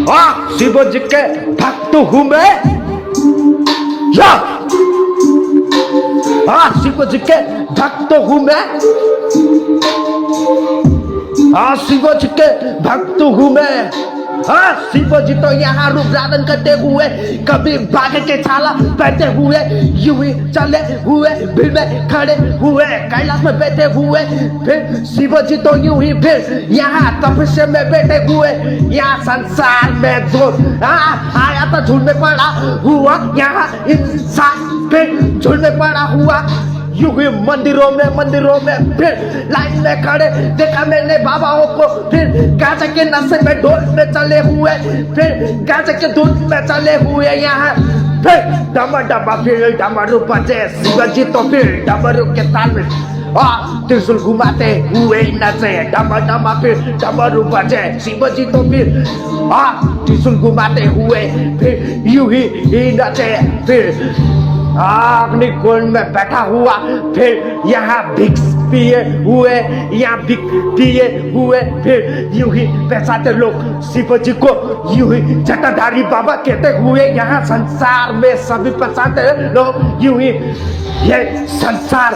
शिव जी के भक्त हूँ मैं। या शिव जी के भक्त हूँ मैं। शिव जी के भक्त हूँ मैं। शिव जी तो यहाँ रूप धारण करते हुए कभी बाघ के छाला बैठे हुए, यूं ही चले हुए, भीड़ में खड़े हुए, कैलाश में बैठे हुए। फिर शिव जी तो यूं ही फिर यहाँ तपस्या में बैठे हुए, यहाँ संसार में जो आया था झूठ में पड़ा हुआ, यहाँ इंसान फिर झूठ में पड़ा हुआ। यूं ही मंदिरों में फिर लाइन में खड़े देखा मैंने बाबाओं को, फिर गाजा के नशे में ढोल में चले हुए, फिर गाजा के धुन में चले हुए। यहाँ फिर डमा फिर डमरू बजे, शिवजी तो फिर डमरू के ताल में त्रिशूल घुमाते हुए नचे। डमा फिर डमरू बजे, शिवजी तो फिर त्रिशूल घुमाते हुए फिर यूं ही नचे। फिर अग्नि कुंड में बैठा हुआ, फिर यहाँ भिक्स पिए हुए, यहाँ भिक पिए हुए, फिर यूं ही पैसाते लोग शिव जी को यूं ही जटाधारी बाबा कहते हुए। यहाँ संसार में सभी पैसाते लोग यूं ही ये संसार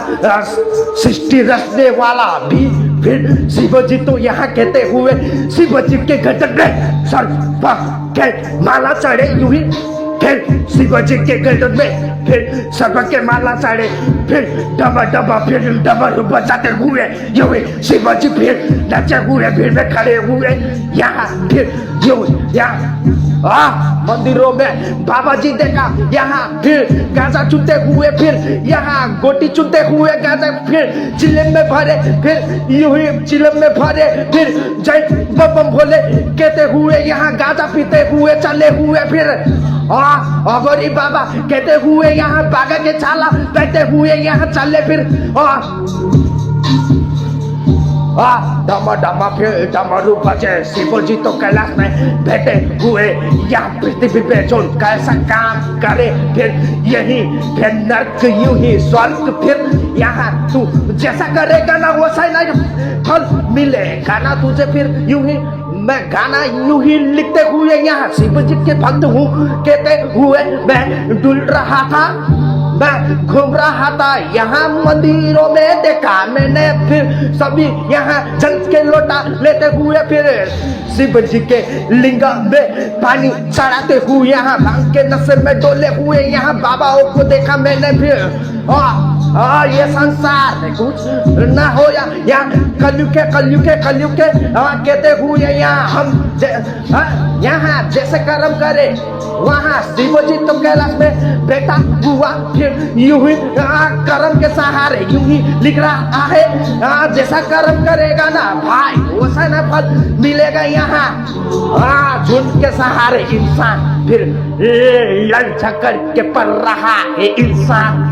सृष्टि रचने वाला भी फिर शिव जी तो यहाँ कहते हुए। शिव जी के गर्दन में सर्प के माला चढ़े यूं ही, फिर शिव जी के गर्दन में फिर सर्प के माला चढ़े, फिर डमा फिर डमरू बजाते हुए यूं ही शिव जी फिर नचे हुए, भीड़ में खड़े हुए। यहाँ फिर यूं यहाँ मंदिरों में बाबा जी देखा, यहाँ फिर गाजा चुनते हुए, फिर यहाँ गोटी चुनते हुए गाजा फिर चिलम में भरे, फिर यूं ही चिलम में भरे, फिर जय बम भोले कहते हुए यहाँ गाजा पीते हुए चले हुए। फिर अगोरी बाबा कहते हुए यहाँ बागा के छाला बैठे हुए यहाँ चले। फिर डमा फिर डमरू बजे, शिव जी तो कैलाश में बैठे हुए, यहाँ पृथ्वी पे जो कैसा काम करे फिर यही फिर नर्क यूं ही स्वर्ग। फिर यहाँ तू जैसा करेगा ना वैसा ही फल मिलेगा ना तुझे। फिर यूं ही मैं गाना यूं ही लिखते हुए यहाँ शिव जी के भक्त हूँ कहते हुए मैं डुल रहा था, मैं घूम रहा था। यहाँ मंदिरों में देखा मैंने फिर सभी यहाँ जल के लोटा लेते हुए, फिर शिव जी के लिंग में पानी चढ़ाते हुए, यहाँ भांग के नशे में डोले हुए यहाँ बाबाओं को देखा मैंने। फिर ये संसार में कुछ ना हो या कलयुग के कहते हुए यहाँ हम यहाँ जैसे कर्म करे वहाँ शिव जी तो कैलाश में बैठा हुआ, फिर यूं ही कर्म के सहारे यूं ही लिख रहा है जैसा कर्म करेगा ना भाई वैसा ना फल मिलेगा। यहाँ झुंड के सहारे इंसान फिर लड़ झकड़ के पड़ रहा है इंसान।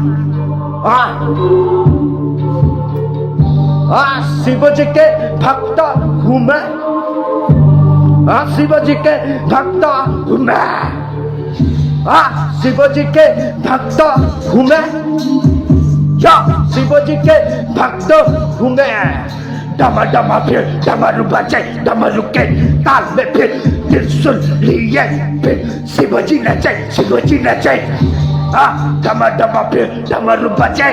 शिव जी के भक्त हूँ मैं, शिव जी के भक्त हूँ मैं, शिव जी के भक्त हूँ मैं, शिव जी के भक्त हूँ मैं। डमा फिर डमरू बजे, डमरू के ताल में फिर त्रिशूल लिए, फिर शिव जी नचे, शिव जी नचे। डमा फिर डमरू बजे,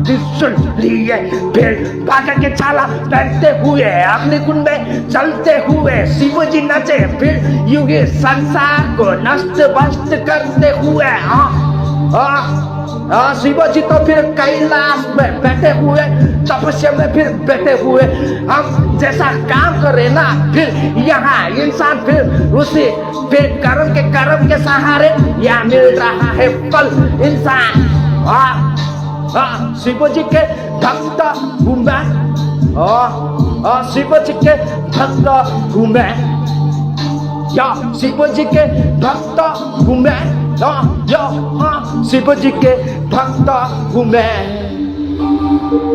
त्रिशूल लिए, फिर बाघ के छाला पहनते हुए, अग्नि कुंड में चलते हुए शिव जी नचे, फिर यूं ही संसार को नष्ट भ्रष्ट करते हुए। शिव जी तो फिर कैलाश में बैठे हुए, तपस्या में फिर बैठे हुए। हम जैसा काम करे ना फिर यहाँ इंसान फिर उसी फिर कर्म के सहारे यहाँ मिल रहा है फल इंसान। शिव जी के भक्त हूँ मैं, शिव जी के भक्त हूँ मैं, शिव जी के भक्त हूँ मैं, शिव जी के भक्त हूँ मैं।